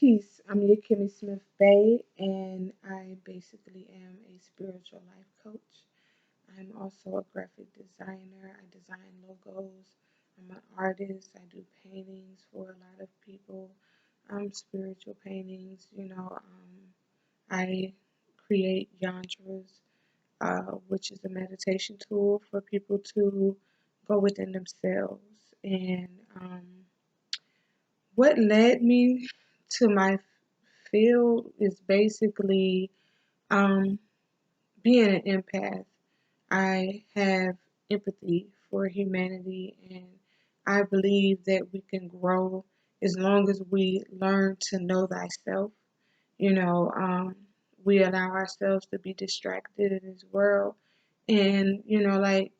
Peace. I'm your Kimmy Smith Bay, and I basically am a spiritual life coach. I'm also a graphic designer. I design logos. I'm an artist. I do paintings for a lot of people. Spiritual paintings. I create yantras, which is a meditation tool for people to go within themselves. And what led me to my field is basically um, being an empath. I have empathy for humanity, and I believe that we can grow as long as we learn to know thyself. You know, we allow ourselves to be distracted in this world. And, like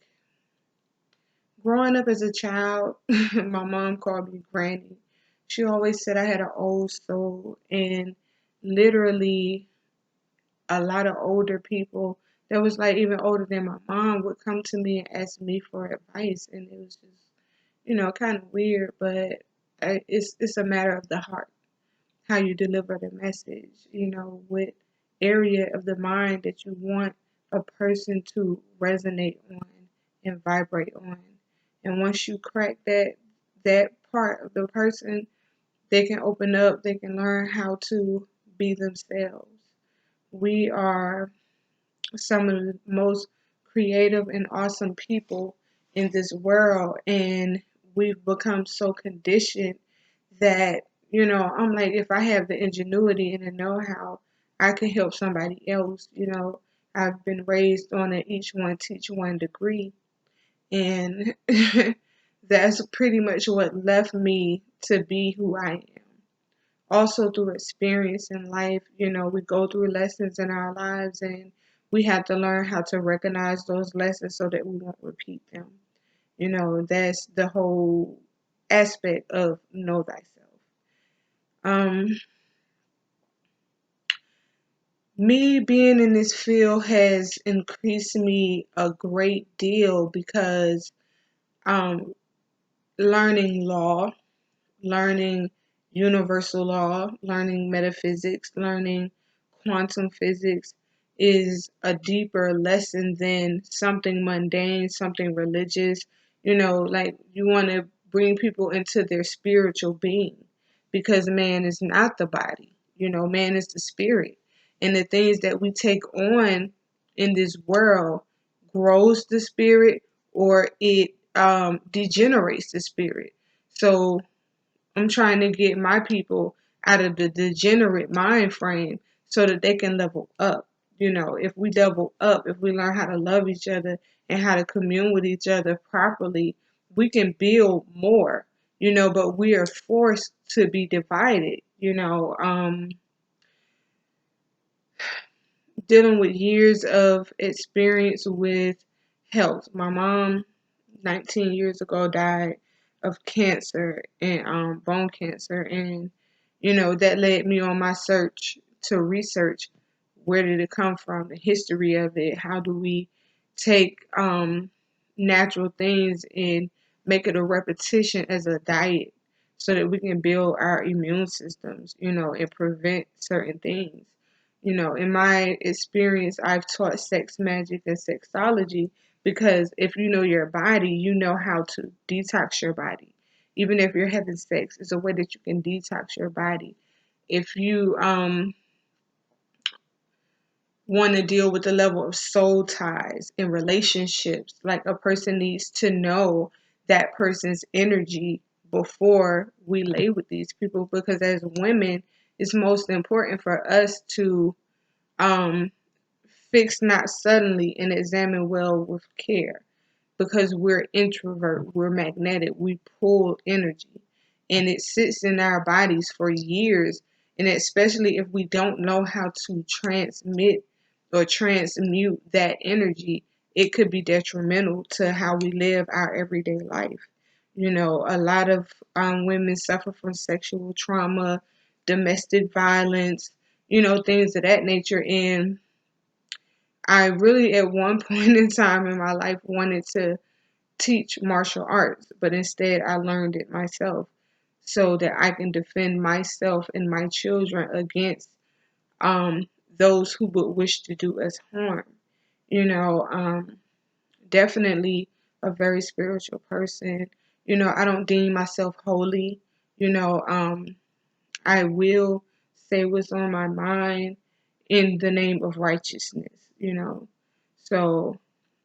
growing up as a child, my mom called me Granny. She always said I had an old soul, and literally a lot of older people that was like even older than my mom would come to me and ask me for advice, and it was just kind of weird, but it's a matter of the heart, how you deliver the message, what area of the mind that you want a person to resonate on and vibrate on. And once you crack that part of the person, they can open up, they can learn how to be themselves. We are some of the most creative and awesome people in this world, and we've become so conditioned that I'm like, if I have the ingenuity and the know-how, I can help somebody else. I've been raised on an each one teach one degree, and that's pretty much what left me to be who I am. Also through experience in life, we go through lessons in our lives, and we have to learn how to recognize those lessons so that we won't repeat them. That's the whole aspect of know thyself. Um, Me being in this field has increased me a great deal because um, learning law, learning universal law, learning metaphysics, learning quantum physics is a deeper lesson than something mundane, something religious. Like you want to bring people into their spiritual being because man is not the body. Man is the spirit. And the things that we take on in this world grows the spirit or it degenerates the spirit. So I'm trying to get my people out of the degenerate mind frame so that they can level up. If we level up, if we learn how to love each other and how to commune with each other properly, we can build more, but we are forced to be divided, dealing with years of experience with health. My mom, 19 years ago, died of cancer and bone cancer, and that led me on my search to research where did it come from, the history of it, how do we take natural things and make it a repetition as a diet so that we can build our immune systems, and prevent certain things. In my experience, I've taught sex magic and sexology because if you know your body, you know how to detox your body. Even if you're having sex, it's a way that you can detox your body. If you want to deal with the level of soul ties in relationships, like a person needs to know that person's energy before we lay with these people, because as women, it's most important for us to um, fix not suddenly and examine well with care, because we're introvert, we're magnetic, we pull energy, and it sits in our bodies for years. And especially if we don't know how to transmit or transmute that energy, it could be detrimental to how we live our everyday life. A lot of women suffer from sexual trauma, domestic violence, things of that nature. And I really, at one point in time in my life, wanted to teach martial arts, but instead I learned it myself. so that I can defend myself and my children against um, those who would wish to do us harm. You know, definitely a very spiritual person. You know, I don't deem myself holy. You know, I will say what's on my mind in the name of righteousness, you know. So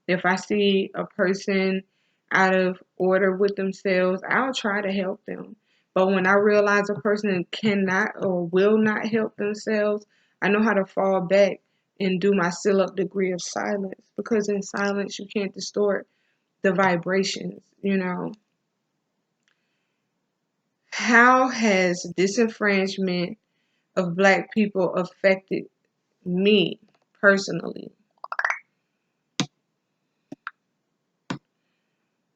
if I see a person out of order with themselves, I'll try to help them. But when I realize a person cannot or will not help themselves, I know how to fall back and do my seal up degree of silence, because in silence you can't distort the vibrations, you know. How has disenfranchisement of Black people affected me personally?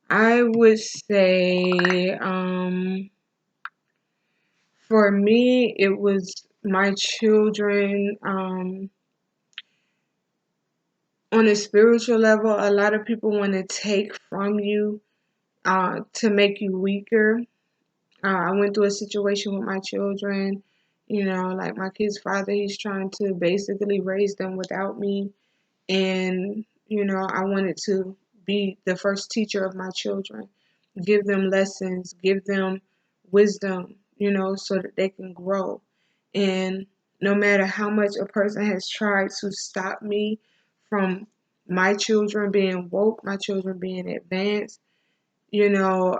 I would say, for me, it was my children. On a spiritual level, a lot of people want to take from you to make you weaker. I went through a situation with my children. You know, like my kid's father, he's trying to basically raise them without me. And, you know, I wanted to be the first teacher of my children, give them lessons, give them wisdom, you know, so that they can grow. And no matter how much a person has tried to stop me from my children being woke, my children being advanced, you know,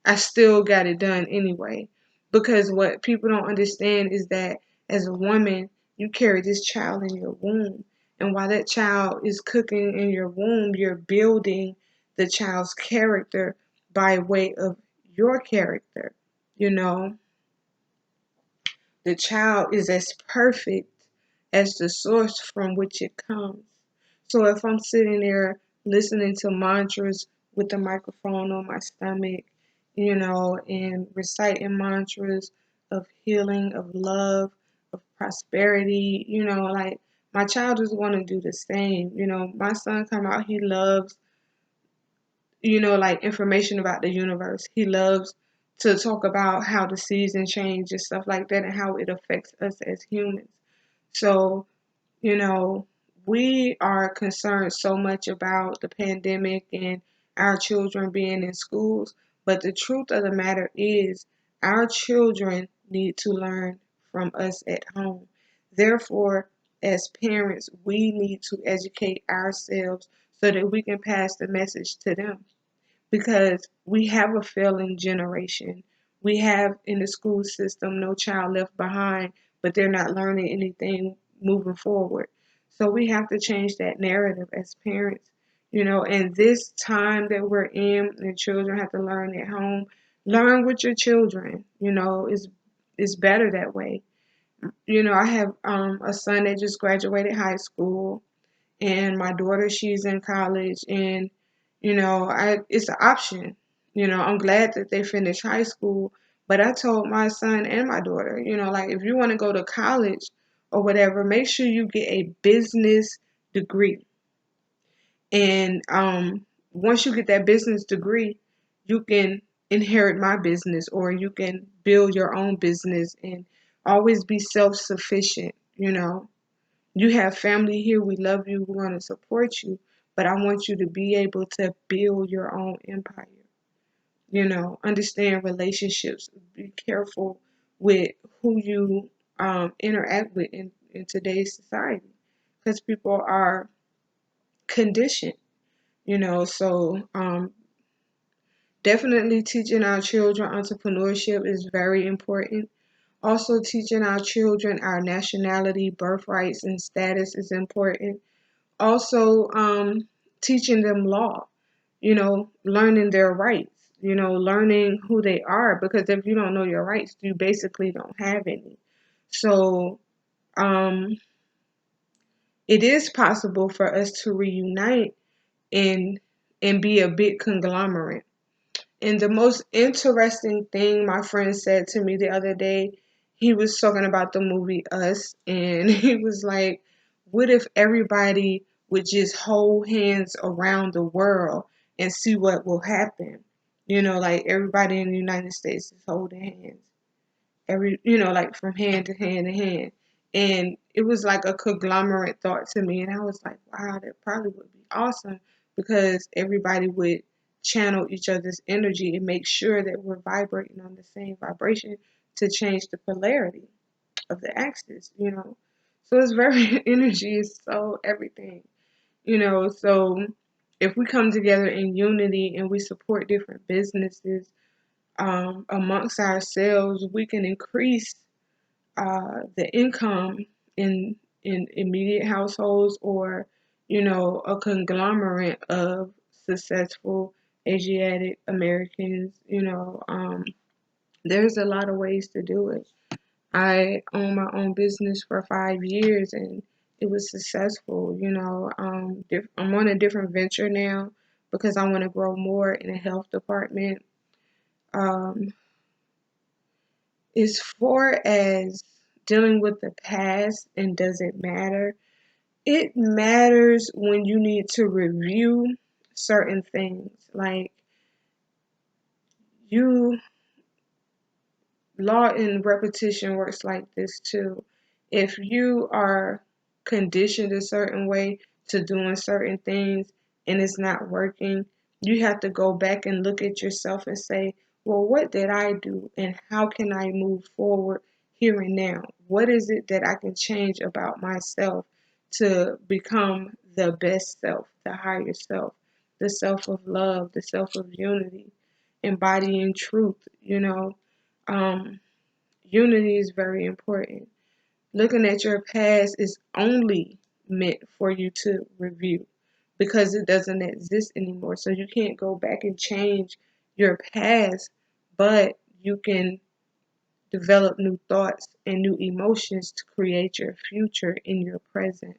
I still got it done anyway. Because what people don't understand is that as a woman, you carry this child in your womb. And while that child is cooking in your womb, you're building the child's character by way of your character. You know, the child is as perfect as the source from which it comes. So if I'm sitting there listening to mantras with the microphone on my stomach, you know, and reciting mantras of healing, of love, of prosperity, you know, like my child is going to do the same. You know, my son come out, he loves, you know, like information about the universe. He loves to talk about how the seasons change and stuff like that and how it affects us as humans. So, you know, we are concerned so much about the pandemic and our children being in schools, but the truth of the matter is our children need to learn from us at home. Therefore, as parents, we need to educate ourselves so that we can pass the message to them, because we have a failing generation. We have in the school system No Child Left Behind, but they're not learning anything moving forward. So we have to change that narrative as parents, you know, and this time that we're in, and children have to learn at home, learn with your children, you know, is better that way. You know, I have a son that just graduated high school, and my daughter, she's in college, and you know, I it's an option. You know, I'm glad that they finished high school, but I told my son and my daughter, you know, like if you want to go to college or whatever, make sure you get a business degree. And once you get that business degree, you can inherit my business, or you can build your own business and always be self-sufficient, you know. You have family here. We love you. We want to support you. But I want you to be able to build your own empire. You know, understand relationships. Be careful with who you interact with in today's society, because people are conditioned. You know, so definitely teaching our children entrepreneurship is very important. Also, teaching our children our nationality, birthrights, and status is important. Also, teaching them law, you know, learning their rights, you know, learning who they are, because if you don't know your rights, you basically don't have any. So, um, it is possible for us to reunite and be a big conglomerate. And the most interesting thing my friend said to me the other day, he was talking about the movie Us, and he was like, what if everybody would just hold hands around the world and see what will happen? Like everybody in the United States is holding hands. Like from hand to hand to hand. And it was like a conglomerate thought to me. And I was like, wow, that probably would be awesome because everybody would channel each other's energy and make sure that we're vibrating on the same vibration to change the polarity of the axis. So it's very, energy is so everything. So if we come together in unity and we support different businesses amongst ourselves, we can increase the income in immediate households, or a conglomerate of successful Asiatic Americans. There's a lot of ways to do it. I own my own business for 5 years and it was successful. I'm on a different venture now because I want to grow more in the health department. Um, as far as dealing with the past and does it matter? It matters when you need to review certain things. Like you law and repetition works like this too. If you are conditioned a certain way to doing certain things and it's not working, you have to go back and look at yourself and say, well, what did I do and how can I move forward here and now? What is it that I can change about myself to become the best self, the higher self, the self of love, the self of unity, embodying truth? Um, Unity is very important. Looking at your past is only meant for you to review because it doesn't exist anymore. So you can't go back and change your past, but you can develop new thoughts and new emotions to create your future in your present.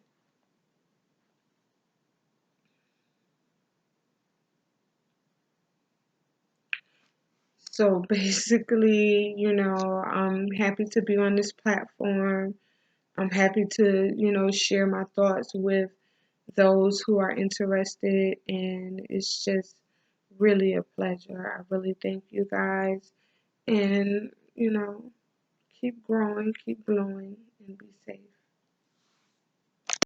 So basically, I'm happy to be on this platform. I'm happy to, share my thoughts with those who are interested, and it's just really a pleasure. I really thank you guys, and keep growing, keep glowing, and be safe.